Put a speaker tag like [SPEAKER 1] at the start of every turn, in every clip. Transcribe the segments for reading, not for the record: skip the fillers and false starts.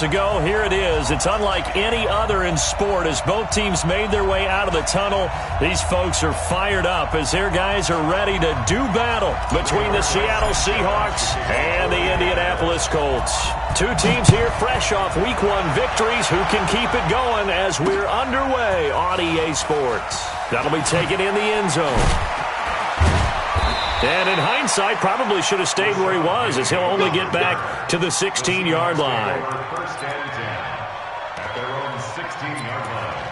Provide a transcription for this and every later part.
[SPEAKER 1] Ago, here it is. It's unlike any other in sport as both teams made their way out of the tunnel. These folks are fired up as their guys are ready to do battle between the Seattle Seahawks and the Indianapolis Colts. Two teams here fresh off Week 1 victories. Who can keep it going as we're underway on EA Sports? That'll be taken in the end zone. And in hindsight, probably should have stayed where he was as he'll only get back to the 16-yard line.
[SPEAKER 2] First and 10 at their own 16-yard line.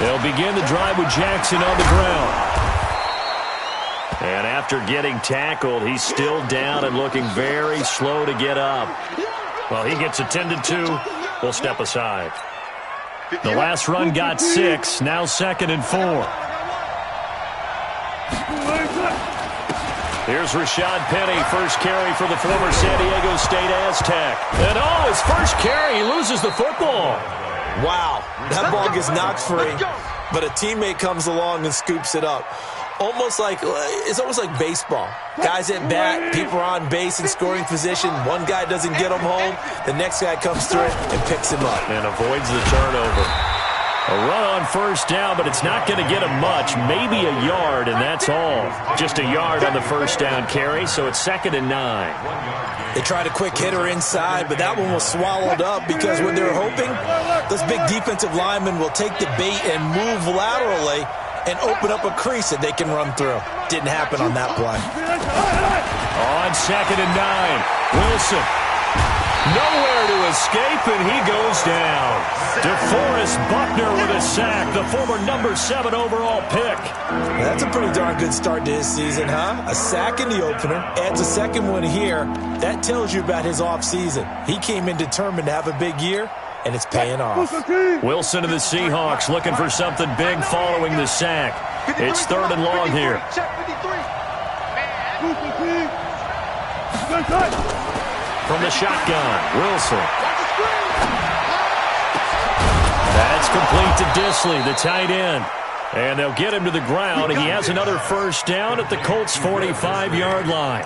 [SPEAKER 1] They'll begin the drive with Jackson on the ground. And after getting tackled, he's still down and looking very slow to get up. Well, he gets attended to. We'll step aside. The last run got 6, now 2nd and 4. Here's Rashad Penny, first carry for the former San Diego State Aztec. And his first carry, he loses the football.
[SPEAKER 3] Wow, that ball gets knocked free, but a teammate comes along and scoops it up. It's almost like baseball. Guys at bat, people are on base in scoring position. One guy doesn't get him home. The next guy comes through and picks him up.
[SPEAKER 1] And avoids the turnover. A run on first down, but it's not going to get him much. Maybe a yard, and that's all. Just a yard on the first down carry, so it's 2nd and 9.
[SPEAKER 3] They tried a quick hitter inside, but that one was swallowed up because when they're hoping, those big defensive linemen will take the bait and move laterally and open up a crease that they can run through. Didn't happen on that play.
[SPEAKER 1] On 2nd and 9, Wilson. Nowhere to escape, and he goes down. DeForest Buckner with a sack, the former number 7 overall pick.
[SPEAKER 3] That's a pretty darn good start to his season, huh? A sack in the opener, adds a second one here. That tells you about his offseason. He came in determined to have a big year, and it's paying off.
[SPEAKER 1] Wilson and the Seahawks looking for something big following the sack. It's 3rd and long here. From the shotgun, Wilson. That's complete to Disley, the tight end. And they'll get him to the ground. He has another first down at the Colts' 45-yard line.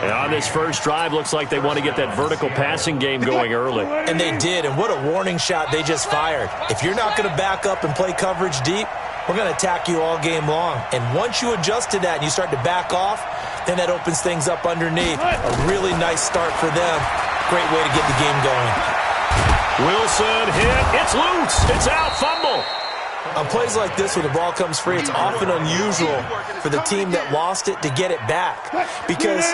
[SPEAKER 1] And on this first drive, looks like they want to get that vertical passing game going early.
[SPEAKER 3] And they did, and what a warning shot they just fired. If you're not going to back up and play coverage deep, we're going to attack you all game long. And once you adjust to that and you start to back off, then that opens things up underneath. A really nice start for them. Great way to get the game going.
[SPEAKER 1] Wilson hit. It's loose. It's out. Fumble.
[SPEAKER 3] On plays like this where the ball comes free, it's often unusual for the team that lost it to get it back. Because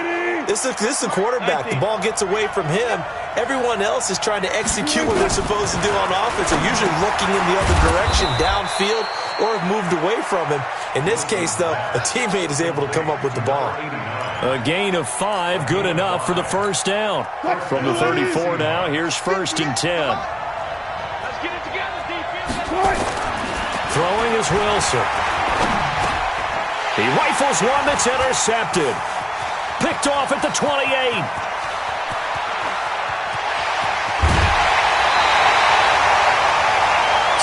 [SPEAKER 3] this is the quarterback. The ball gets away from him. Everyone else is trying to execute what they're supposed to do on offense. They're usually looking in the other direction, downfield, or have moved away from him. In this case, though, a teammate is able to come up with the ball.
[SPEAKER 1] A gain of 5, good enough for the first down. From the 34 now, here's 1st and 10. Throwing is Wilson. He rifles one that's intercepted. Picked off at the 28.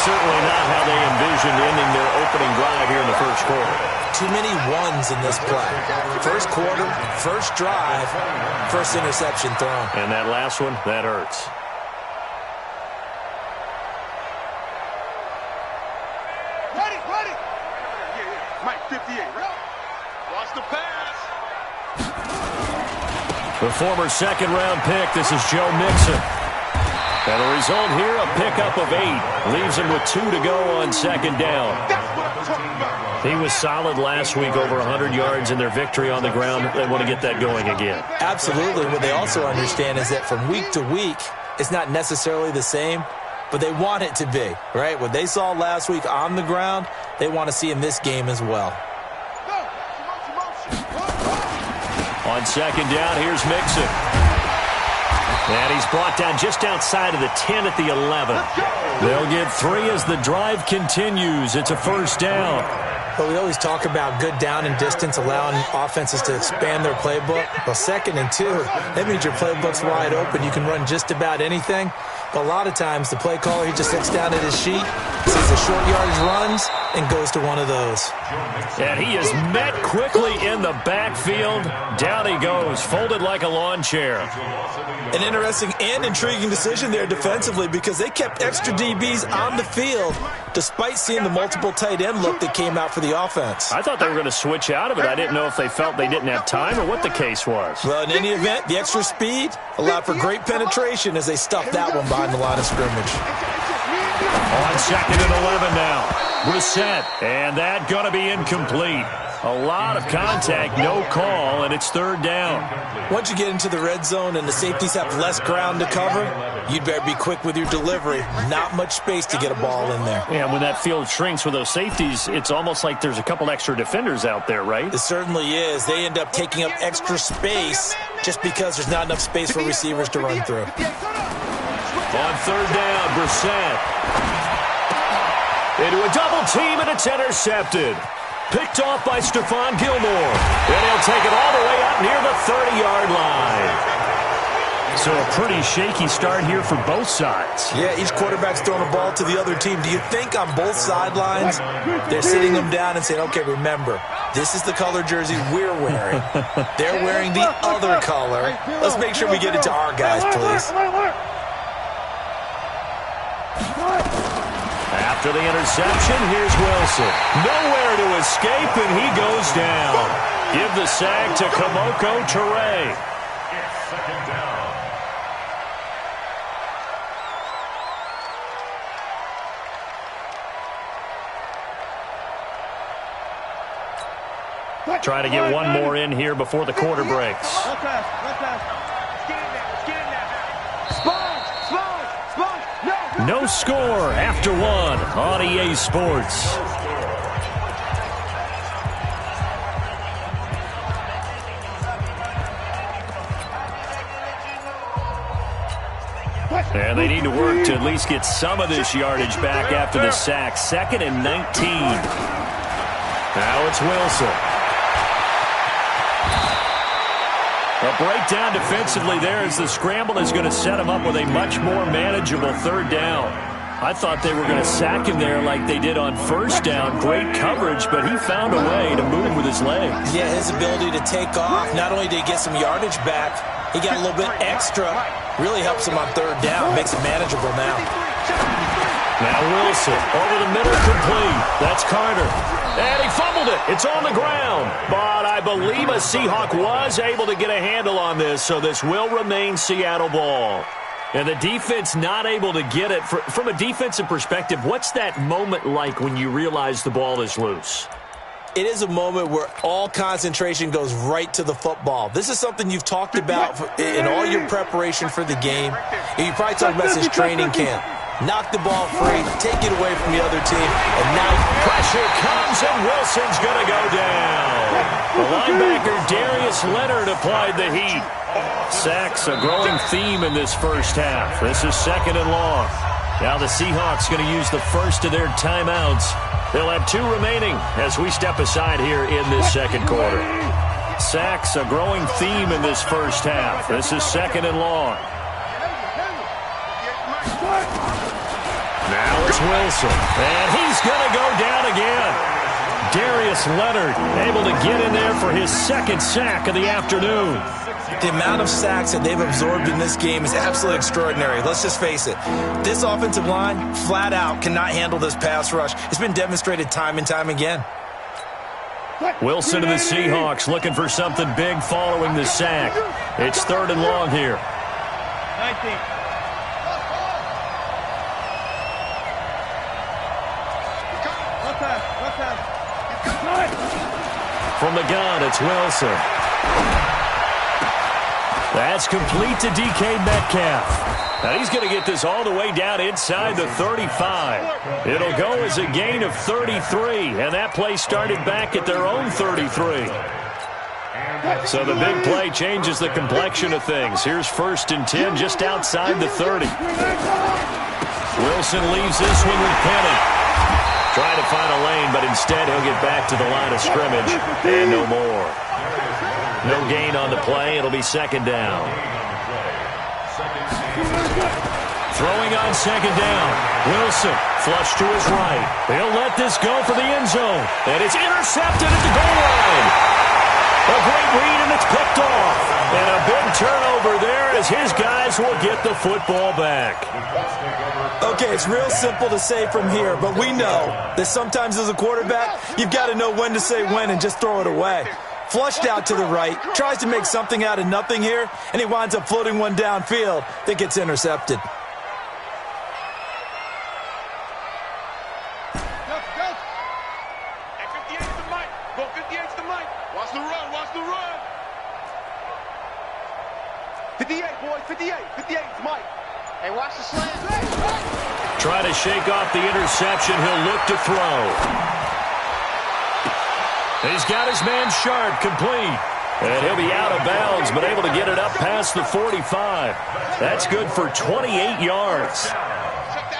[SPEAKER 1] Certainly not how they envisioned ending their opening drive here in the first quarter.
[SPEAKER 3] Too many ones in this play. First quarter, first drive, first interception thrown.
[SPEAKER 1] And that last one, that hurts.
[SPEAKER 4] Ready. Mike 58, right? Watch the pass.
[SPEAKER 1] The former second-round pick, this is Joe Mixon. And the result here, a pickup of 8. Leaves him with 2 to go on 2nd down. He was solid last week, over 100 yards in their victory on the ground. They want to get that going again.
[SPEAKER 3] Absolutely. What they also understand is that from week to week, it's not necessarily the same, but they want it to be, right? What they saw last week on the ground, they want to see in this game as well.
[SPEAKER 1] On 2nd down, here's Mixon. And he's brought down just outside of the 10 at the 11. They'll get 3 as the drive continues. It's a first down.
[SPEAKER 3] Well, we always talk about good down and distance, allowing offenses to expand their playbook. Well, 2nd and 2, that means your playbook's wide open. You can run just about anything. But a lot of times, the play caller, he just sits down at his sheet, sees a the short yardage runs and goes to one of those.
[SPEAKER 1] And he is met quickly in the backfield. Down he goes, folded like a lawn chair.
[SPEAKER 3] An interesting and intriguing decision there defensively because they kept extra DBs on the field despite seeing the multiple tight end look that came out for the offense.
[SPEAKER 1] I thought they were going to switch out of it. I didn't know if they felt they didn't have time or what the case was.
[SPEAKER 3] Well, in any event, the extra speed allowed for great penetration as they stuffed that one behind the line of scrimmage.
[SPEAKER 1] On 2nd and 11 now. Brissett, and that going to be incomplete. A lot of contact, no call, and it's 3rd down.
[SPEAKER 3] Once you get into the red zone and the safeties have less ground to cover, you'd better be quick with your delivery. Not much space to get a ball in there.
[SPEAKER 1] Yeah, when that field shrinks with those safeties, it's almost like there's a couple extra defenders out there, right?
[SPEAKER 3] It certainly is. They end up taking up extra space just because there's not enough space for receivers to run through.
[SPEAKER 1] On 3rd down, Brissett. Into a double team, and it's intercepted. Picked off by Stephon Gilmore. And he'll take it all the way up near the 30-yard line. So a pretty shaky start here for both sides.
[SPEAKER 3] Yeah, each quarterback's throwing a ball to the other team. Do you think on both sidelines they're sitting them down and saying, okay, remember, this is the color jersey we're wearing. They're wearing the other color. Let's make sure we get it to our guys, please.
[SPEAKER 1] After the interception, here's Wilson. Nowhere to escape, and he goes down. Give the sack to Kamoko Toure.
[SPEAKER 2] It's 2nd down.
[SPEAKER 1] Try to get one more in here before the quarter breaks. No score after 1 on EA Sports. And they need to work to at least get some of this yardage back after the sack. 2nd and 19. Now it's Wilson. A breakdown defensively there as the scramble is going to set him up with a much more manageable 3rd down. I thought they were going to sack him there like they did on 1st down. Great coverage, but he found a way to move with his legs.
[SPEAKER 3] Yeah, his ability to take off, not only did he get some yardage back, he got a little bit extra. Really helps him on 3rd down, makes it manageable now.
[SPEAKER 1] Now Wilson, over the middle, complete. That's Carter. And he fumbled it. It's on the ground. But I believe a Seahawk was able to get a handle on this, so this will remain Seattle ball. And the defense not able to get it. From a defensive perspective, what's that moment like when you realize the ball is loose?
[SPEAKER 3] It is a moment where all concentration goes right to the football. This is something you've talked about in all your preparation for the game. And you probably talked about since training camp. Knock the ball free, take it away from the other team, and now
[SPEAKER 1] pressure comes, and Wilson's going to go down. The linebacker Darius Leonard applied the heat. Sacks a growing theme in this first half. This is 2nd and long. Now the Seahawks going to use the first of their timeouts. They'll have 2 remaining as we step aside here in this 2nd quarter. Sacks a growing theme in this first half. This is 2nd and long. Now it's Wilson, and he's going to go down again. Darius Leonard able to get in there for his 2nd sack of the afternoon.
[SPEAKER 3] The amount of sacks that they've absorbed in this game is absolutely extraordinary. Let's just face it. This offensive line, flat out, cannot handle this pass rush. It's been demonstrated time and time again.
[SPEAKER 1] Wilson to the Seahawks looking for something big following the sack. It's 3rd and long here.
[SPEAKER 4] 19.
[SPEAKER 1] From the gun, it's Wilson. That's complete to DK Metcalf. Now he's going to get this all the way down inside the 35. It'll go as a gain of 33, and that play started back at their own 33. So the big play changes the complexion of things. Here's 1st and 10 just outside the 30. Wilson leaves this one with Penny. Trying to find a lane, but instead he'll get back to the line of scrimmage, and no more. No gain on the play. It'll be 2nd down. Throwing on second down. Wilson, flush to his right. He'll let this go for the end zone. And it's intercepted at the goal line. A great read, and it's picked off. And a big turnover there as his guys will get the football back.
[SPEAKER 3] Okay, it's real simple to say from here, but we know that sometimes as a quarterback, you've got to know when to say when and just throw it away. Flushed out to the right, tries to make something out of nothing here, and he winds up floating one downfield that gets intercepted.
[SPEAKER 4] Watch the run, watch the run. 58, boys, 58. 58 is Mike. Hey, watch the slant.
[SPEAKER 1] Trying to shake off the interception. He'll look to throw. He's got his man Sharp complete. And he'll be out of bounds, but able to get it up past the 45. That's good for 28 yards.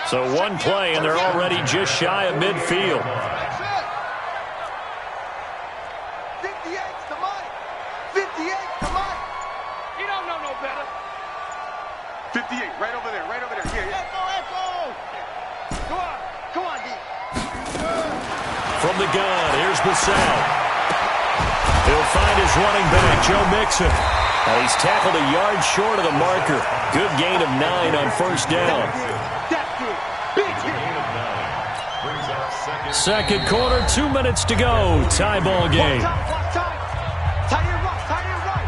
[SPEAKER 1] So one play, and they're already just shy of midfield.
[SPEAKER 4] 58's to Mike. 58's to Mike. You don't know no better. 58, right over there, right over there. Yeah, yeah. Echo. Come on, D.
[SPEAKER 1] From the gun, here's Bissell. He'll find his running back, Joe Mixon. He's tackled a yard short of the marker. Good gain of 9 on first down.
[SPEAKER 4] That's good. Big hit.
[SPEAKER 1] Second quarter, 2 minutes to go. Tie ball game.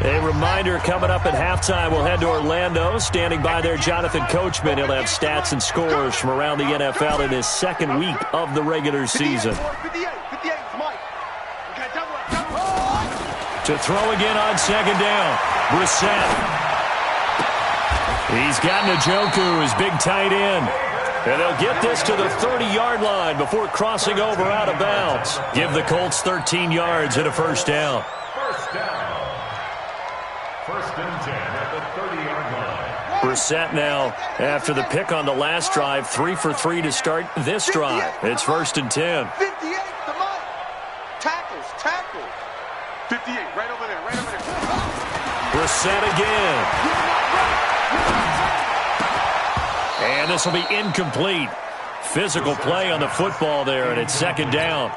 [SPEAKER 1] A reminder coming up at halftime, we'll head to Orlando. Standing by there, Jonathan Coachman. He'll have stats and scores from around the NFL in his second week of the regular season.
[SPEAKER 4] 58, Mike.
[SPEAKER 1] To throw again on second down. Brissett. He's got Njoku, his big tight end. And they'll get this to the 30-yard line before crossing over out of bounds. Give the Colts 13 yards and a first down.
[SPEAKER 2] First down. First and 10 at the 30-yard line.
[SPEAKER 1] Brissett now, after the pick on the last drive, 3 for 3 to start this drive. It's first and 10.
[SPEAKER 4] 58 to Mike. Tackles. 58, right over there, right over there.
[SPEAKER 1] Brissett again. And this will be incomplete. Physical play on the football there, and it's second down.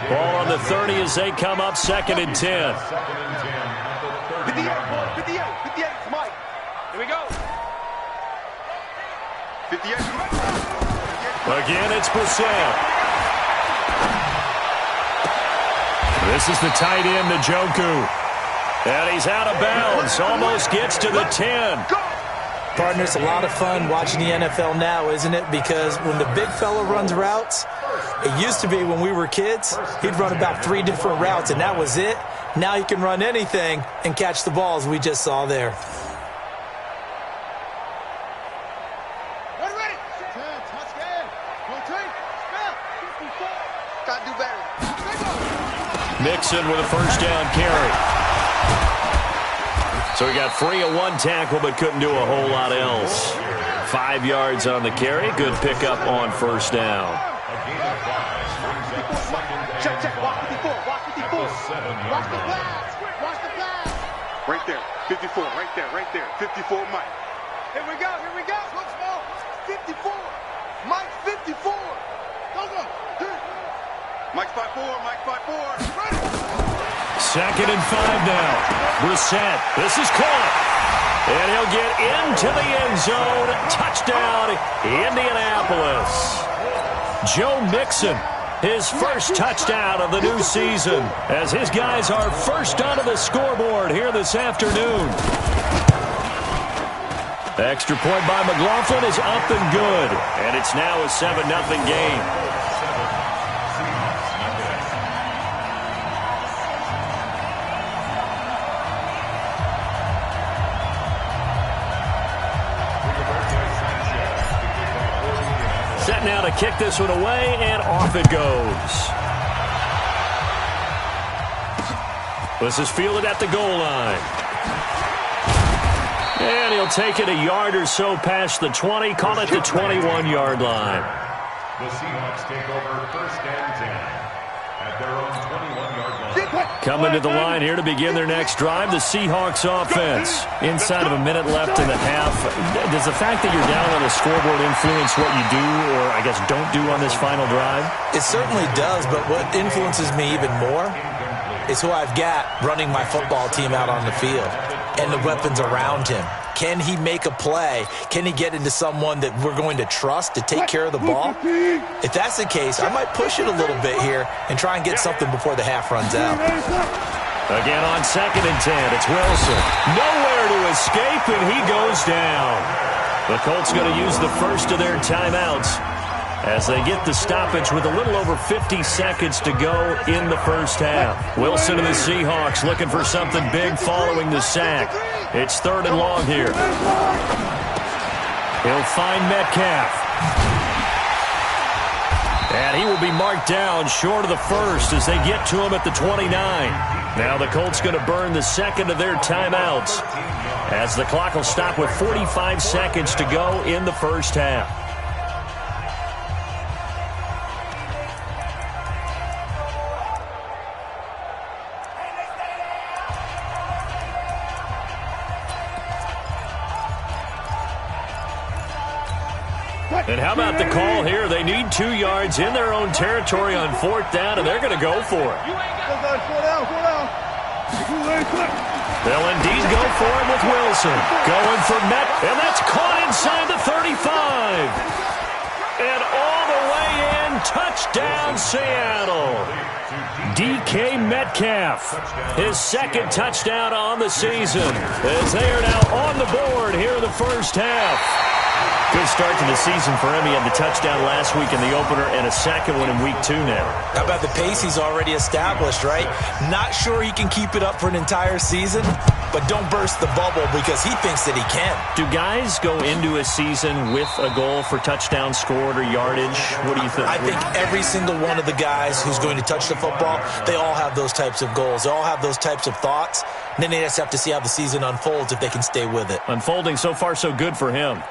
[SPEAKER 1] Ball on the 30 as they come up, second and 10.
[SPEAKER 2] Second and 10 at the 30-yard line.
[SPEAKER 4] 58 is Mike. Here we go. 58 is Mike.
[SPEAKER 1] Again, it's Brissett. This is the tight end, Njoku. And he's out of bounds. Almost gets to the 10.
[SPEAKER 3] Partner, it's a lot of fun watching the NFL now, isn't it? Because when the big fella runs routes, it used to be when we were kids, he'd run about 3 different routes, and that was it. Now he can run anything and catch the balls we just saw there.
[SPEAKER 1] Mixon with a first down carry. So he got free of one tackle but couldn't do a whole lot else. 5 yards on the carry. Good pickup on first down.
[SPEAKER 4] Check. Watch 54. Watch the pass. Right there. 54. Right there. 54, Mike. Here we go. Look small. 54. Mike, 54. Go. Mike 5-4.
[SPEAKER 1] Second and 5 now. Brissett. This is caught. And he'll get into the end zone. Touchdown, Indianapolis. Joe Mixon, his first touchdown of the new season, as his guys are first onto the scoreboard here this afternoon. Extra point by McLaughlin is up and good. And it's now a 7-0 game. Set now to kick this one away, and off it goes. This is fielded at the goal line. And he'll take it a yard or so past the 20, call it the 21-yard line.
[SPEAKER 2] The Seahawks take over first and 10 at their own 21-yard line.
[SPEAKER 1] Coming to the line here to begin their next drive, the Seahawks offense. Inside of a minute left in the half. Does the fact that you're down on the scoreboard influence what you do, or I guess don't do on this final drive?
[SPEAKER 3] It certainly does, but what influences me even more is who I've got running my football team out on the field and the weapons around him. Can he make a play? Can he get into someone that we're going to trust to take care of the ball? If that's the case, I might push it a little bit here and try and get something before the half runs out.
[SPEAKER 1] Again on 2nd and 10, it's Wilson. Nowhere to escape, and he goes down. The Colts going to use the first of their timeouts as they get the stoppage with a little over 50 seconds to go in the first half. Wilson and the Seahawks looking for something big following the sack. It's 3rd and long here. He'll find Metcalf. And he will be marked down short of the first as they get to him at the 29. Now the Colts going to burn the second of their timeouts as the clock will stop with 45 seconds to go in the first half. And how about the call here? They need 2 yards in their own territory on 4th down, and they're going to go for it. They'll indeed go for it with Wilson. Going for Met, and that's caught inside the 35. And all the way in, touchdown Seattle. DK Metcalf, his 2nd touchdown on the season, as they are now on the board here in the first half. Good start to the season for him. He had the touchdown last week in the opener and a 2nd one in week 2 now.
[SPEAKER 3] How about the pace he's already established, right? Not sure he can keep it up for an entire season, but don't burst the bubble because he thinks that he can.
[SPEAKER 1] Do guys go into a season with a goal for touchdown scored or yardage? What do you think?
[SPEAKER 3] I think every single one of the guys who's going to touch the football, they all have those types of goals. They all have those types of thoughts. And then they just have to see how the season unfolds if they can stay with it.
[SPEAKER 1] Unfolding so far so good for him.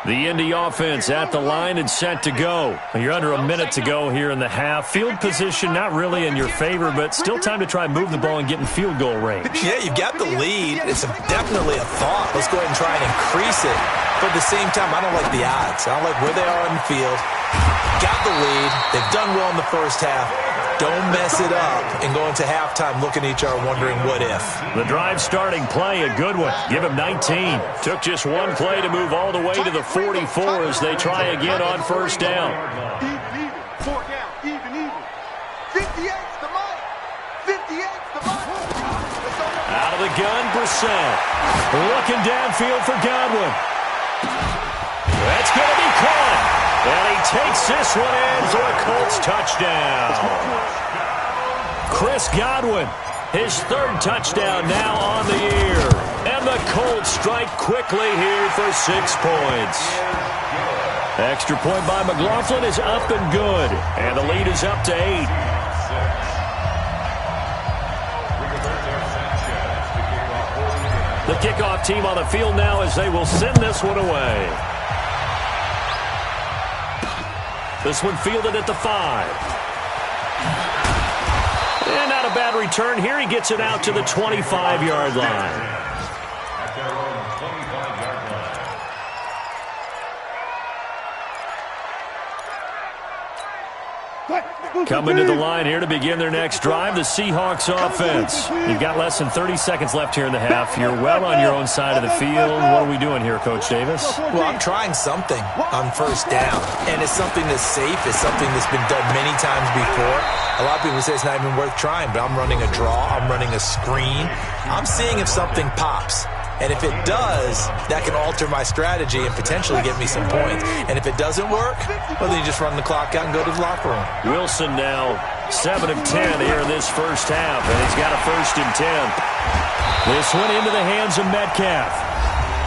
[SPEAKER 1] The Indy offense at the line and set to go. You're under a minute to go here in the half. Field position not really in your favor, but still time to try and move the ball and get in field goal range.
[SPEAKER 3] Yeah, you've got the lead. It's definitely a thought. Let's go ahead and try and increase it. But at the same time, I don't like the odds. I don't like where they are on the field. Got the lead. They've done well in the first half. Don't mess it up and go into halftime looking at each other wondering what if.
[SPEAKER 1] The drive starting play, a good one. Give him 19. Took just one play to move all the way to the 44 as they try again on first down.
[SPEAKER 4] Even. 4 down. Even. 58's the mark. 58's the mark.
[SPEAKER 1] Out of the gun, Brissett. Looking downfield for Godwin. That's going to be caught. And he takes this one in for a Colts touchdown. Chris Godwin, his 3rd touchdown now on the year. And the Colts strike quickly here for 6 points. Extra point by McLaughlin is up and good. And the lead is up to 8. The kickoff team on the field now as they will send this one away. This one fielded at the 5. And not a bad return here. He gets it out to the 25-yard line. Coming to the line here to begin their next drive, the Seahawks offense. You've got less than 30 seconds left here in the half. You're well on your own side of the field. What are we doing here, Coach Davis?
[SPEAKER 3] Well, I'm trying something on first down, and it's something that's safe. It's something that's been done many times before. A lot of people say it's not even worth trying, but I'm running a draw. I'm running a screen. I'm seeing if something pops. And if it does, that can alter my strategy and potentially get me some points. And if it doesn't work, well, then you just run the clock out and go to the locker room.
[SPEAKER 1] Wilson now 7 of 10 here in this first half, and he's got a 1st and 10. This one into the hands of Metcalf.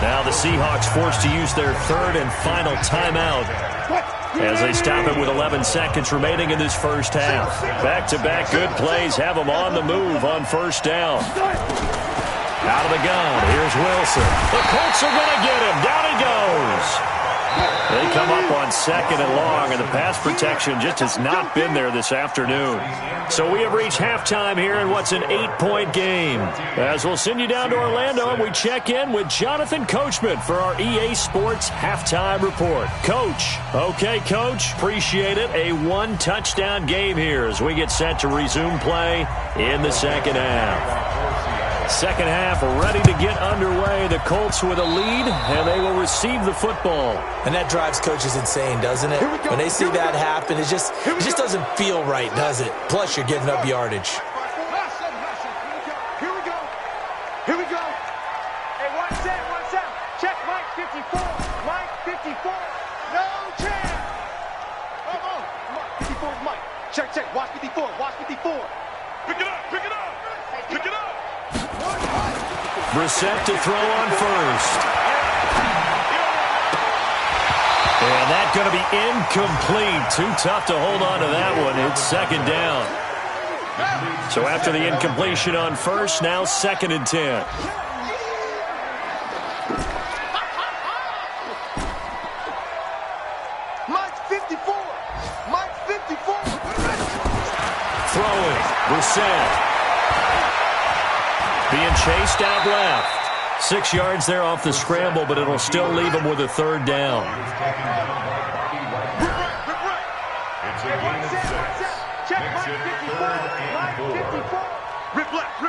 [SPEAKER 1] Now the Seahawks forced to use their 3rd and final timeout as they stop it with 11 seconds remaining in this first half. Back-to-back good plays have them on the move on first down. Out of the gun, here's Wilson. The Colts are going to get him. Down he goes. They come up on 2nd and long, and the pass protection just has not been there this afternoon. So we have reached halftime here in what's an 8-point game. As we'll send you down to Orlando, and we check in with Jonathan Coachman for our EA Sports Halftime Report. Coach. Okay, Coach. Appreciate it. A 1-touchdown game here as we get set to resume play in the second half. Second half ready to get underway. The Colts with a lead, and they will receive the football.
[SPEAKER 3] And that drives coaches insane, doesn't it? When they see that happen, it just doesn't feel right, does it? Plus, you're giving up yardage.
[SPEAKER 4] Here we go. Here we go. Hey, watch out. Check Mike 54. Mike 54. No chance. Come on. 54 is Mike. Check. Watch 54. Watch 54. Pick it up.
[SPEAKER 1] Brissett to throw on first. And that's going to be incomplete. Too tough to hold on to that one. It's second down. So after the incompletion on first, now 2nd and 10.
[SPEAKER 4] Mike 54. Mike 54.
[SPEAKER 1] Throwing. Brissett. Being chased out left. 6 yards there off the scramble, but it'll still leave him with a 3rd down.
[SPEAKER 2] It's a gain of 6.
[SPEAKER 4] Check Mike 54. Mike 54. Rip left.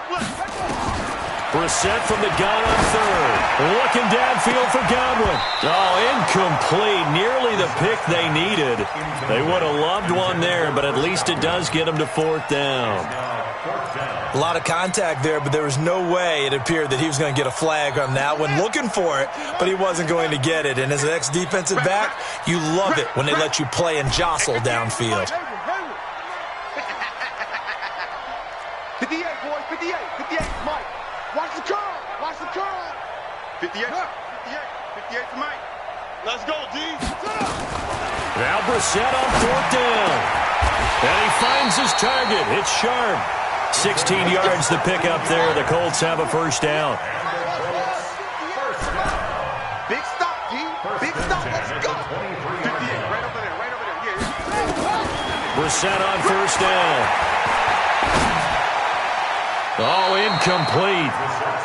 [SPEAKER 1] Brissett from the gun on 3rd. Looking downfield for Godwin. Oh, incomplete. Nearly the pick they needed. They would have loved one there, but at least it does get them to 4th down.
[SPEAKER 3] A lot of contact there, but there was no way it appeared that he was going to get a flag on that one. Looking for it, but he wasn't going to get it. And as an ex-defensive back, you love it when they let you play and jostle downfield.
[SPEAKER 4] 58, boys, 58, Mike. Watch the curl. 58 to Mike. Let's go, D.
[SPEAKER 1] Now Brissett on 4th down. And he finds his target. It's Sharp. 16 yards the pick up there. The Colts have a 1st down.
[SPEAKER 4] Big stop, G. Big stop. Let's go. 58, right over there. Yeah.
[SPEAKER 1] Brissett on 1st down. Oh, incomplete.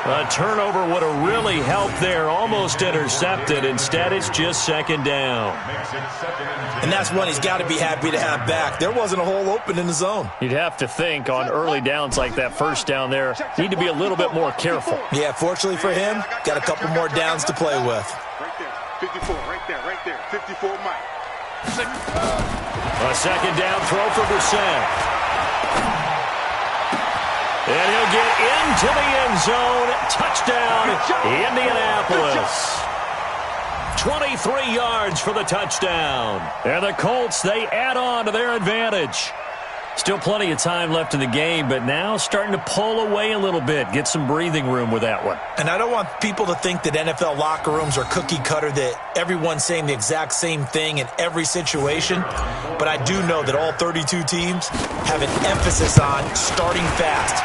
[SPEAKER 1] A turnover would have really helped there. Almost intercepted. Instead, it's just 2nd down.
[SPEAKER 3] And that's one he's got to be happy to have back. There wasn't a hole open in the zone.
[SPEAKER 1] You'd have to think on early downs like that 1st down there, need to be a little bit more careful.
[SPEAKER 3] Yeah, fortunately for him, got a couple more downs to play with.
[SPEAKER 4] Right there. 54, right there. 54, Mike.
[SPEAKER 1] A 2nd down throw for Brissett. And he'll get into the end zone. Touchdown, Indianapolis. 23 yards for the touchdown. And the Colts, they add on to their advantage. Still plenty of time left in the game, but now starting to pull away a little bit. Get some breathing room with that one.
[SPEAKER 3] And I don't want people to think that NFL locker rooms are cookie cutter, that everyone's saying the exact same thing in every situation. But I do know that all 32 teams have an emphasis on starting fast.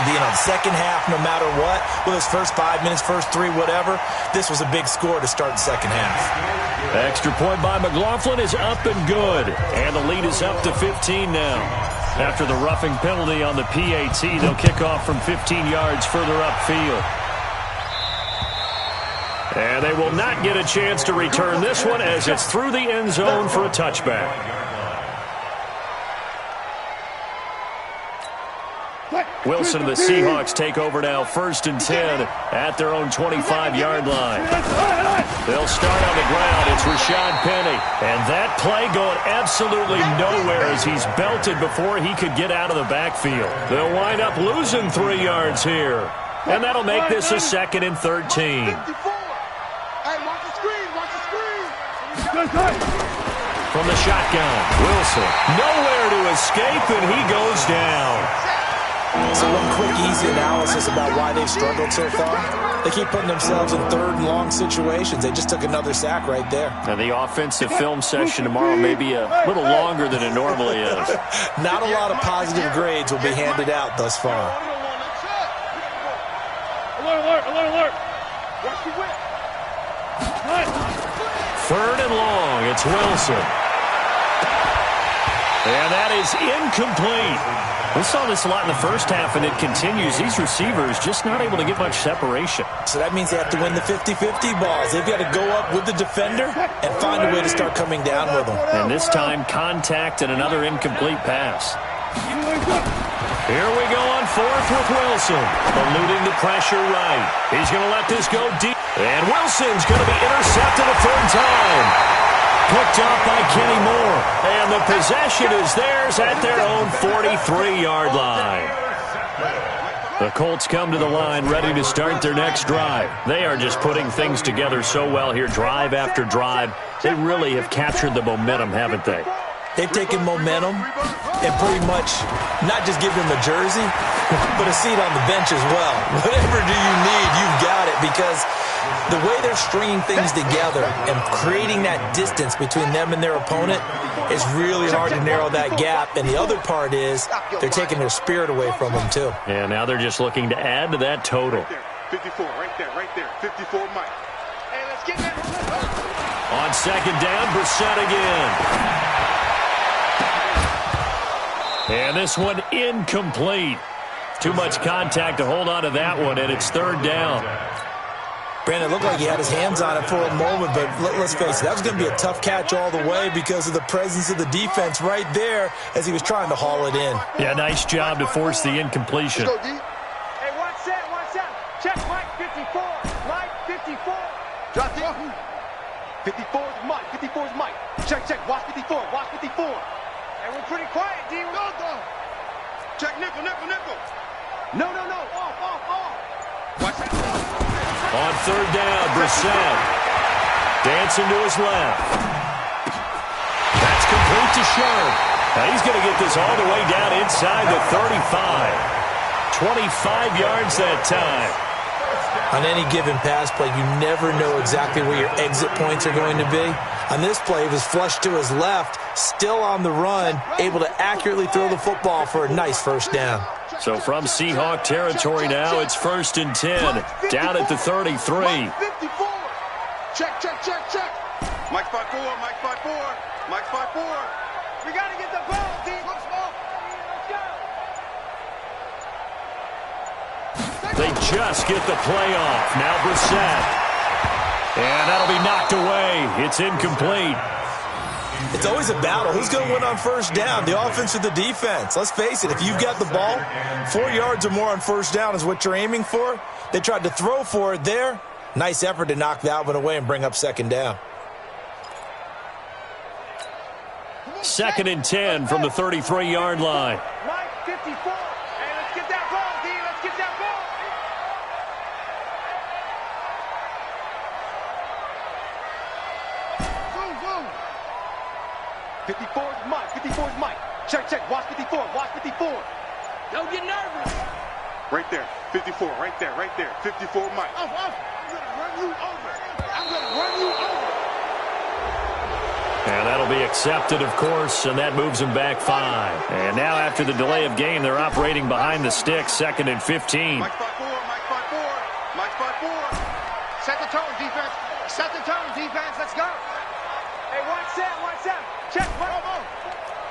[SPEAKER 3] The second half, no matter what, whether it's first 5 minutes, first 3, whatever, this was a big score to start the second half.
[SPEAKER 1] Extra point by McLaughlin is up and good. And the lead is up to 15 now. After the roughing penalty on the PAT, they'll kick off from 15 yards further upfield. And they will not get a chance to return this one as it's through the end zone for a touchback. Wilson and the Seahawks take over now, 1st and 10 at their own 25-yard line. They'll start on the ground. It's Rashad Penny. And that play going absolutely nowhere as he's belted before he could get out of the backfield. They'll wind up losing 3 yards here. And that'll make this a 2nd and 13.
[SPEAKER 4] Hey, watch the screen.
[SPEAKER 1] From the shotgun, Wilson nowhere to escape, and he goes down.
[SPEAKER 3] So one quick, easy analysis about why they've struggled so far. They keep putting themselves in 3rd and long situations. They just took another sack right there.
[SPEAKER 1] Now the offensive film session tomorrow may be a little longer than it normally is.
[SPEAKER 3] Not a lot of positive grades will be handed out thus far.
[SPEAKER 4] Alert. Watch the whip.
[SPEAKER 1] Third and long. It's Wilson. And that is incomplete. We saw this a lot in the first half, and it continues. These receivers just not able to get much separation.
[SPEAKER 3] So that means they have to win the 50-50 balls. They've got to go up with the defender and find a way to start coming down with them.
[SPEAKER 1] And this time, contact and another incomplete pass. Here we go on fourth with Wilson. Eluding the pressure right. He's going to let this go deep. And Wilson's going to be intercepted a third time. Picked up by Kenny Moore. And the possession is theirs at their own 43-yard line. The Colts come to the line ready to start their next drive. They are just putting things together so well here, drive after drive. They really have captured the momentum, haven't they?
[SPEAKER 3] They've taken momentum and pretty much not just give them a jersey, but a seat on the bench as well. Whatever do you need, you've got it, because the way they're stringing things together and creating that distance between them and their opponent is really hard to narrow that gap. And the other part is they're taking their spirit away from them, too.
[SPEAKER 1] And now they're just looking to add to that total.
[SPEAKER 4] 54, right there, 54, Mike. Hey, let's get that.
[SPEAKER 1] On second down, Brissett again. And this one incomplete. Too much contact to hold on to that one, and it's third down.
[SPEAKER 3] Brandon, it looked like he had his hands on it for a moment, but let's face it, that was going to be a tough catch all the way because of the presence of the defense right there as he was trying to haul it in.
[SPEAKER 1] Yeah, nice job to force the incompletion.
[SPEAKER 5] Let's go, D. Hey, watch that. Check Mike 54. Mike 54.
[SPEAKER 4] Drop D. 54 is Mike. 54 is Mike. Check. Watch 54.
[SPEAKER 5] Hey, we're pretty quiet, D.
[SPEAKER 4] Go. Check nickel.
[SPEAKER 5] No. Off.
[SPEAKER 4] Watch that.
[SPEAKER 1] On third down, Brissett dancing to his left. That's complete to Sharp. Now he's going to get this all the way down inside the 35. 25 yards that time.
[SPEAKER 3] On any given pass play, you never know exactly where your exit points are going to be. On this play, it was flushed to his left, still on the run, able to accurately throw the football for a nice first down.
[SPEAKER 1] So from Seahawk territory now, it's 1st and 10, down at the 33.
[SPEAKER 4] Mike 54. Check. Mike 54.
[SPEAKER 5] We got to get the ball, D. Let's go.
[SPEAKER 1] They just get the play off. Now Brissett. And that'll be knocked away. It's incomplete.
[SPEAKER 3] It's always a battle. Who's going to win on first down, the offense or the defense? Let's face it, if you've got the ball, 4 yards or more on first down is what you're aiming for. They tried to throw for it there. Nice effort to knock that one away and bring up second down.
[SPEAKER 1] 2nd and 10 from the 33-yard line.
[SPEAKER 5] Mike 54. Hey, let's get that ball, D. Let's get that ball.
[SPEAKER 4] 54 is Mike. Check. Watch 54.
[SPEAKER 5] Don't get nervous.
[SPEAKER 4] Right there. 54. Right there. 54 Mike. I'm gonna run you over.
[SPEAKER 1] And that'll be accepted, of course, and that moves them back 5. And now after the delay of game, they're operating behind the sticks, 2nd and 15.
[SPEAKER 4] Mike 54. Set the tone, defense. Let's go.
[SPEAKER 5] Hey, watch that. Check.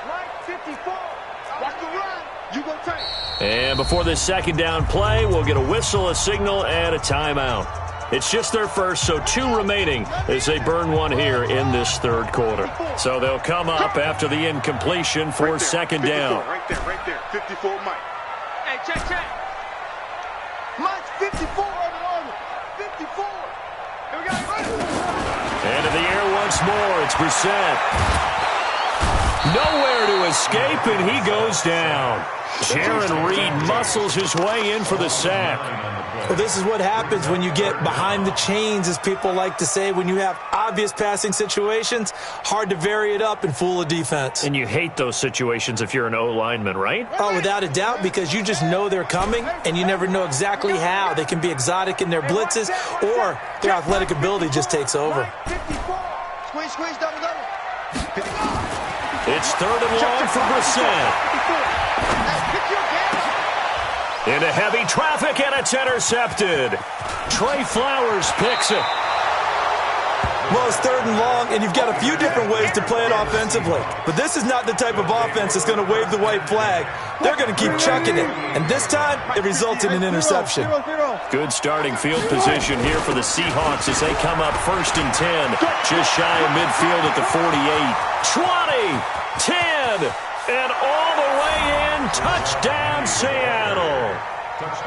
[SPEAKER 5] Mike 54.
[SPEAKER 4] Watch the run. You go take.
[SPEAKER 1] And before this second down play, we'll get a whistle, a signal, and a timeout. It's just their first, so 2 remaining as they burn one here in this third quarter. So they'll come up after the incompletion for second down.
[SPEAKER 4] Right there. 54 Mike.
[SPEAKER 5] Hey, check.
[SPEAKER 4] Mike 54 on 54.
[SPEAKER 5] Here we go.
[SPEAKER 1] And in the air once more, it's Brissett. Nowhere to escape, and he goes down. Jaron Reed muscles his way in for the sack.
[SPEAKER 3] Well, this is what happens when you get behind the chains, as people like to say. When you have obvious passing situations, hard to vary it up and fool a defense.
[SPEAKER 1] And you hate those situations if you're an O-lineman, right?
[SPEAKER 3] Oh, without a doubt, because you just know they're coming, and you never know exactly how. They can be exotic in their blitzes, or their athletic ability just takes over.
[SPEAKER 5] 54.
[SPEAKER 4] Squeeze, double.
[SPEAKER 1] It's 3rd and long for Brissett. Into heavy traffic, and it's intercepted. Trey Flowers picks it.
[SPEAKER 3] Well, it's 3rd and long, and you've got a few different ways to play it offensively. But this is not the type of offense that's going to wave the white flag. They're going to keep chucking it. And this time, it results in an interception.
[SPEAKER 1] Good starting field position here for the Seahawks as they come up 1st and 10. Just shy of midfield at the 48. 20, 10, and all the way in. Touchdown, Seattle.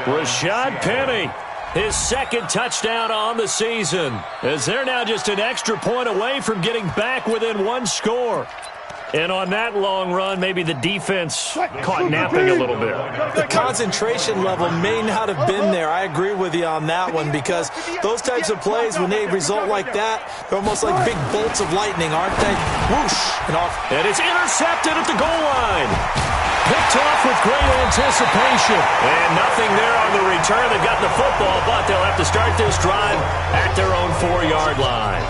[SPEAKER 1] Rashad Penny. His 2nd touchdown on the season, as they're now just an extra point away from getting back within 1 score. And on that long run, maybe the defense caught napping a little bit.
[SPEAKER 3] The concentration level may not have been there. I agree with you on that one, because those types of plays, when they result like that, they're almost like big bolts of lightning, aren't they? Whoosh! And off.
[SPEAKER 1] And it's intercepted at the goal line. Picked off with great anticipation. And nothing there on the return. They've got the football, but they'll have to start this drive at their own 4-yard line.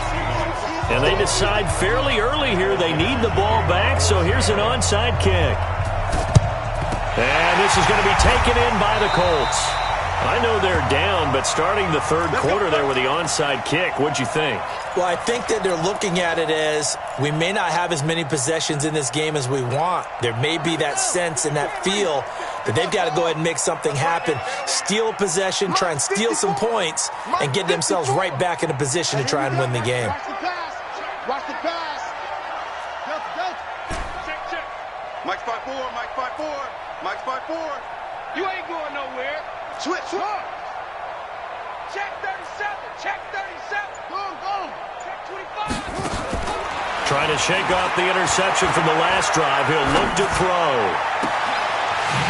[SPEAKER 1] And they decide fairly early here they need the ball back, so here's an onside kick. And this is going to be taken in by the Colts. I know they're down, but starting the 3rd quarter there with the onside kick, what'd you think?
[SPEAKER 3] Well, I think that they're looking at it as we may not have as many possessions in this game as we want. There may be that sense and that feel that they've got to go ahead and make something happen. Steal a possession, try and steal some points, and get themselves right back in a position to try and win the game.
[SPEAKER 4] Watch the pass. Go. Check. Mike 5-4, Mike 5-4, Mike 5-4.
[SPEAKER 5] You ain't going nowhere.
[SPEAKER 4] Switch.
[SPEAKER 5] Check 37. Check 37.
[SPEAKER 4] Go.
[SPEAKER 5] Check 25.
[SPEAKER 1] Trying to shake off the interception from the last drive. He'll look to throw.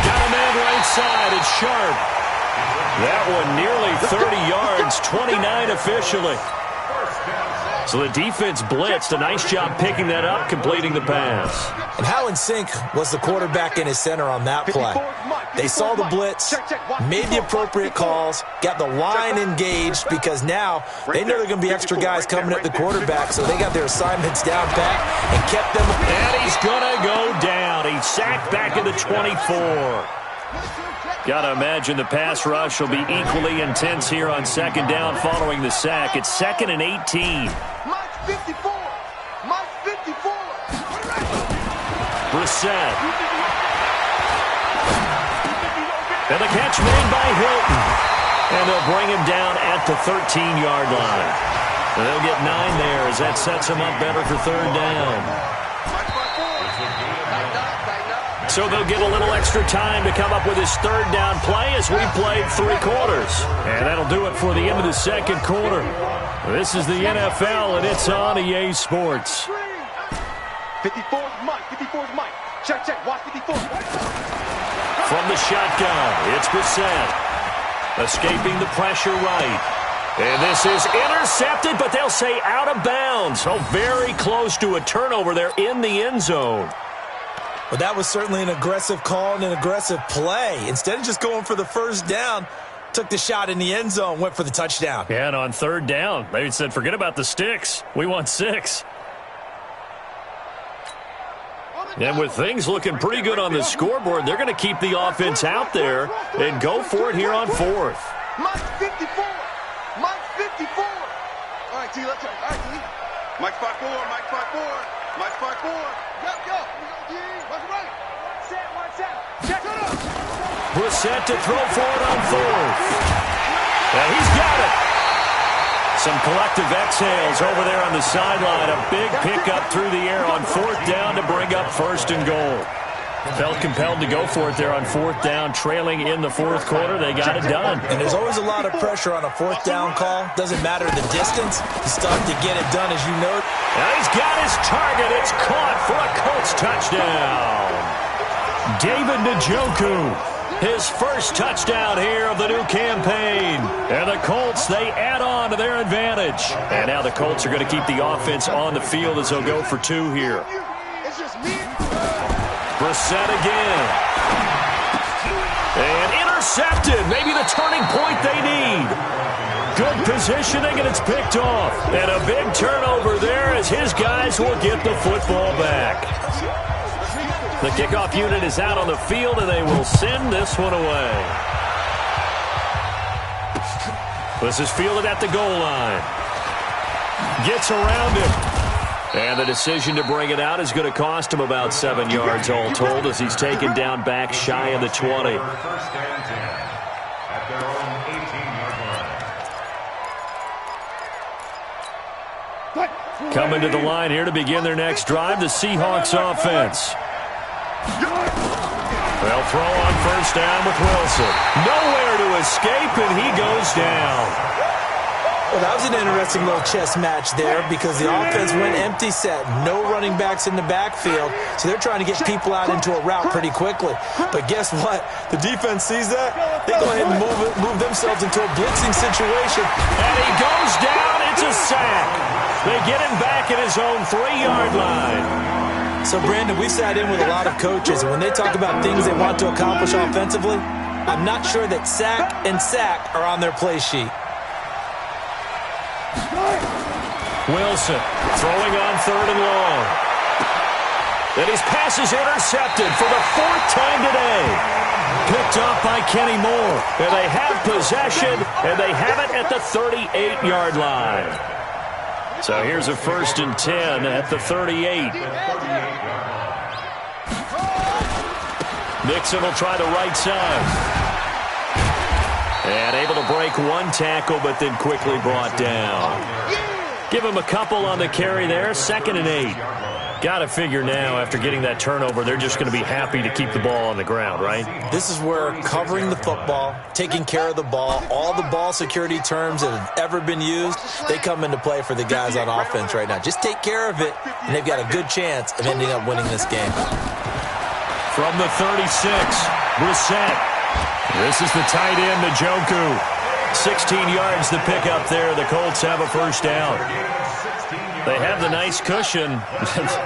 [SPEAKER 1] Got a man right side. It's Sharp. That one nearly 30 yards, 29 officially. So the defense blitzed. A nice job picking that up, completing the pass.
[SPEAKER 3] And how in sync was the quarterback and his center on that play? They saw the blitz, made the appropriate calls, got the line engaged, because now they know they're going to be extra guys coming at the quarterback, so they got their assignments down pat and kept them.
[SPEAKER 1] And he's going to go down. He's sacked back at the 24. Got to imagine the pass rush will be equally intense here on 2nd down following the sack. It's 2nd and 18.
[SPEAKER 4] Mike 54. Mike 54.
[SPEAKER 1] Brissett. And the catch made by Hilton. And they'll bring him down at the 13-yard line. And they'll get 9 there as that sets him up better for 3rd down. So they'll get a little extra time to come up with his 3rd down play as we played 3 quarters. And that'll do it for the end of the 2nd quarter. This is the NFL, and it's on EA Sports.
[SPEAKER 5] 54's Mike. 54's Mike. Check. Watch 54.
[SPEAKER 1] From the shotgun, it's Brissett. Escaping the pressure right. And this is intercepted, but they'll say out of bounds. So very close to a turnover there in the end zone.
[SPEAKER 3] Well, that was certainly an aggressive call and an aggressive play. Instead of just going for the 1st down, took the shot in the end zone, went for the touchdown.
[SPEAKER 1] Yeah, and on 3rd down, they said, forget about the sticks. We want 6. And with things looking pretty good on the scoreboard, they're going to keep the offense out there and go for it here on 4th.
[SPEAKER 4] Mike 54. Mike 54. All right, T, let's go. All right, T. Mike 5-4, Mike 5-4, Mike 5-4. Go.
[SPEAKER 5] Watch that. Check it up.
[SPEAKER 1] Brissett to throw for it on 4th. And he's got it. Some collective exhales over there on the sideline. A big pickup through the air on 4th down to bring up 1st and goal. Felt compelled to go for it there on 4th down, trailing in the 4th quarter. They got it done.
[SPEAKER 3] And there's always a lot of pressure on a 4th down call. Doesn't matter the distance. You still have to get it done, as you know.
[SPEAKER 1] And he's got his target. It's caught for a Colts touchdown. David Njoku, his 1st touchdown here of the new campaign. And the Colts, they add on to their advantage. And now the Colts are going to keep the offense on the field as they'll go for 2 here.
[SPEAKER 4] It's just me.
[SPEAKER 1] Brissett again. And intercepted. Maybe the turning point they need. Good positioning, and it's picked off. And a big turnover there as his guys will get the football back. The kickoff unit is out on the field, and they will send this one away. This is fielded at the goal line. Gets around him. And the decision to bring it out is going to cost him about 7 yards all told as he's taken down back shy of the 20.
[SPEAKER 2] First and 10 at their own 18-yard line.
[SPEAKER 1] Coming to the line here to begin their next drive, the Seahawks offense. They'll throw on first down with Wilson. Nowhere to escape, and he goes down.
[SPEAKER 3] Well, that was an interesting little chess match there because the offense went empty set. No running backs in the backfield, so they're trying to get people out into a route pretty quickly. But guess what? The defense sees that. They go ahead and move themselves into a blitzing situation.
[SPEAKER 1] And he goes down. It's a sack. They get him back at his own 3-yard line.
[SPEAKER 3] So, Brandon, we've sat in with a lot of coaches, and when they talk about things they want to accomplish offensively, I'm not sure that sack and sack are on their play sheet.
[SPEAKER 1] Wilson throwing on 3rd and long. And his pass is intercepted for the 4th time today. Picked off by Kenny Moore. And they have possession, and they have it at the 38-yard line. So here's a 1st and 10 at the 38. Mixon will try the right side. And able to break one tackle, but then quickly brought down. Give him a couple on the carry there. 2nd and 8. Got to figure now, after getting that turnover, they're just going to be happy to keep the ball on the ground, right?
[SPEAKER 3] This is where covering the football, taking care of the ball, all the ball security terms that have ever been used, they come into play for the guys on offense right now. Just take care of it, and they've got a good chance of ending up winning this game.
[SPEAKER 1] From the 36, Brissett. This is the tight end, Njoku. 16 yards to pick up there. The Colts have a first down. They have the nice cushion.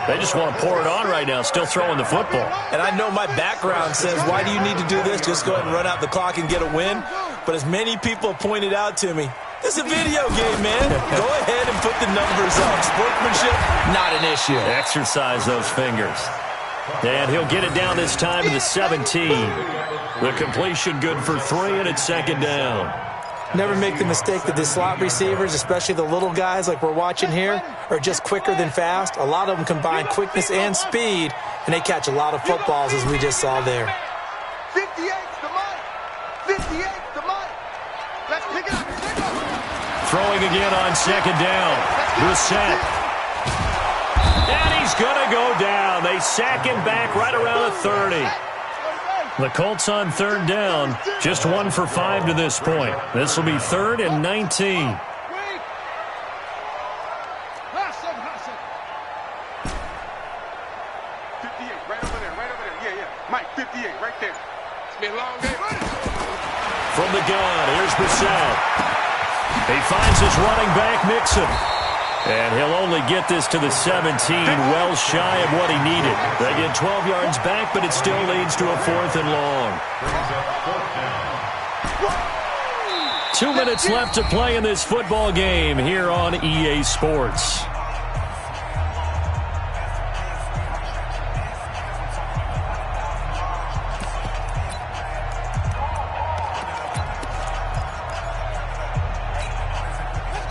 [SPEAKER 1] They just want to pour it on right now, still throwing the football.
[SPEAKER 3] And I know my background says, why do you need to do this? Just go ahead and run out the clock and get a win. But as many people pointed out to me, this is a video game, man. Go ahead and put the numbers up. Sportsmanship, not an issue.
[SPEAKER 1] Exercise those fingers. And he'll get it down this time to the 17. The completion good for 3, and it's 2nd down.
[SPEAKER 3] Never make the mistake that the slot receivers, especially the little guys like we're watching here, are just quicker than fast. A lot of them combine quickness and speed, and they catch a lot of footballs, as we just saw there.
[SPEAKER 4] 58's the Mike. 58's the Mike. Let's pick it up.
[SPEAKER 1] Throwing again on 2nd down. Brissett. And he's going to go down. They sack him back right around the 30. The Colts on 3rd down, just 1 for 5 to this point. This will be 3rd and 19.
[SPEAKER 4] 58, right over there. Yeah. Mike, 58, right there. It's been a long day.
[SPEAKER 1] From the gun, here's Brissett. He finds his running back, Mixon. And he'll only get this to the 17, well shy of what he needed. They get 12 yards back, but it still leads to a 4th and long. 2 minutes left to play in this football game here on EA Sports.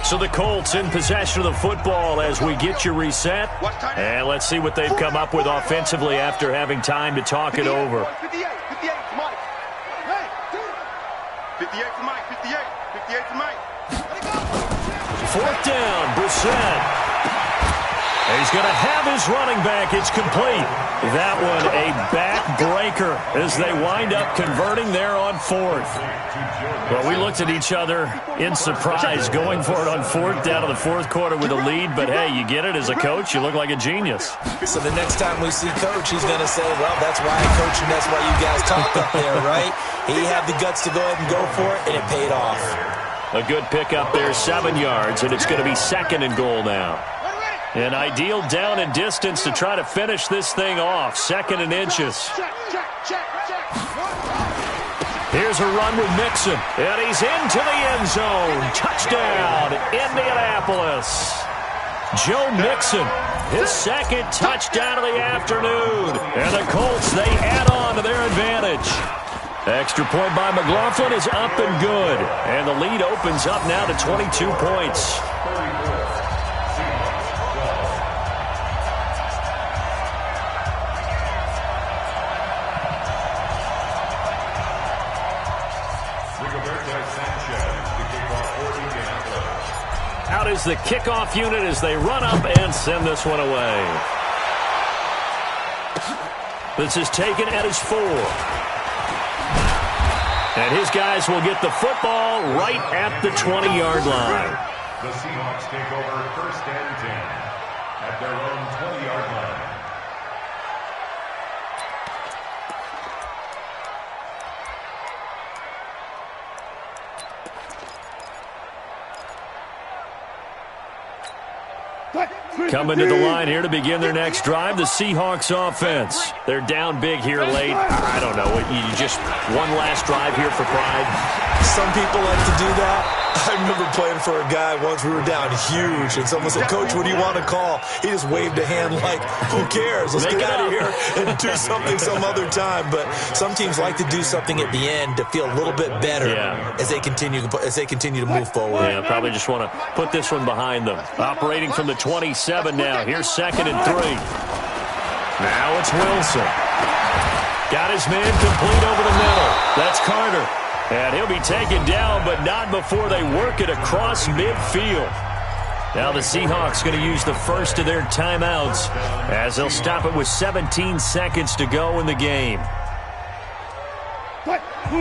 [SPEAKER 1] So the Colts in possession of the football as we get you reset. And let's see what they've come up with offensively after having time to talk it over.
[SPEAKER 4] 58 for Mike. 58 for Mike. 58 for Mike.
[SPEAKER 1] 4th down, Brissett. He's going to have his running back. It's complete. That one a backbreaker as they wind up converting there on 4th. Well, we looked at each other in surprise going for it on 4th down to the 4th quarter with a lead. But, hey, you get it as a coach. You look like a genius.
[SPEAKER 3] So the next time we see Coach, he's going to say, well, that's why I coach and that's why you guys talked up there, right? He had the guts to go ahead and go for it, and it paid off.
[SPEAKER 1] A good pickup there, 7 yards, and it's going to be 2nd and goal now. An ideal down and distance to try to finish this thing off. 2nd and inches. Here's a run with Mixon, and he's into the end zone. Touchdown, Indianapolis. Joe Mixon, his 2nd touchdown of the afternoon. And the Colts, they add on to their advantage. Extra point by McLaughlin is up and good. And the lead opens up now to 22 points. out as the kickoff unit as they run up and send this one away. This is taken at his 4. And his guys will get the football right at the 20-yard line.
[SPEAKER 2] The Seahawks take over 1st and 10 at their own 20-yard line.
[SPEAKER 1] Coming to the line here to begin their next drive, the Seahawks offense. They're down big here late. I don't know. You just one last drive here for pride.
[SPEAKER 3] Some people like to do that. I remember playing for a guy once. We were down huge, and someone said, "Coach, what do you want to call?" He just waved a hand like, "Who cares? Let's get out of here and do something some other time." But some teams like to do something at the end to feel a little bit better as they continue to move forward.
[SPEAKER 1] Yeah, probably just want to put this one behind them. Operating from the 27 now. Here's 2nd and 3. Now it's Wilson. Got his man complete over the middle. That's Carter. And he'll be taken down, but not before they work it across midfield. Now the Seahawks going to use the first of their timeouts as they'll stop it with 17 seconds to go in the game.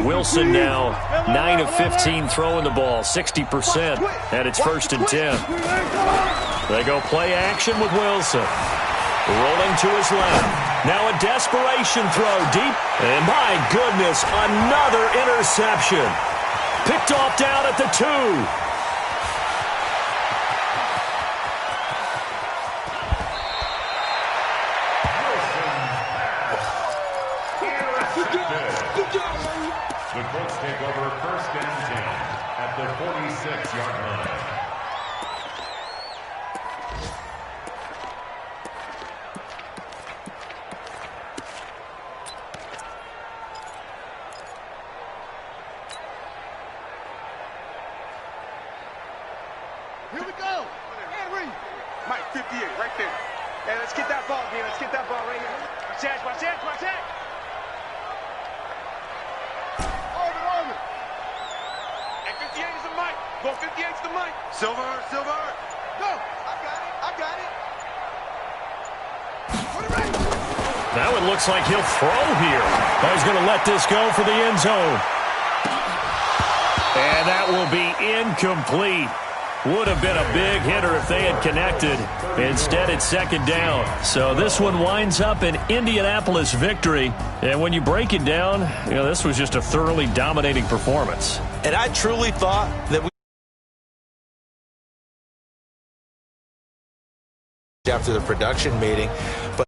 [SPEAKER 1] Wilson now 9 of 15 throwing the ball, 60%, and it's 1st and 10. They go play action with Wilson. Rolling to his left. Now a desperation throw deep. And my goodness, another interception. Picked off down at the 2.
[SPEAKER 2] The Colts take over 1st and 10 at the 46-yard line.
[SPEAKER 4] Here we go. Henry. Mike, 58, right there. Hey, let's get that ball, D. Let's get that ball right here. Watch that, watch that, watch that. Arvin. Hey, 58 is the Mike. Go 58 is the Mike. Silver. Go. I got it. Put it right.
[SPEAKER 1] Now it looks like he'll throw here. He's going to let this go for the end zone. And that will be incomplete. Would have been a big hitter if they had connected. Instead, it's 2nd down. So this one winds up an Indianapolis victory. And when you break it down, this was just a thoroughly dominating performance.
[SPEAKER 3] And I truly thought that after the production meeting, but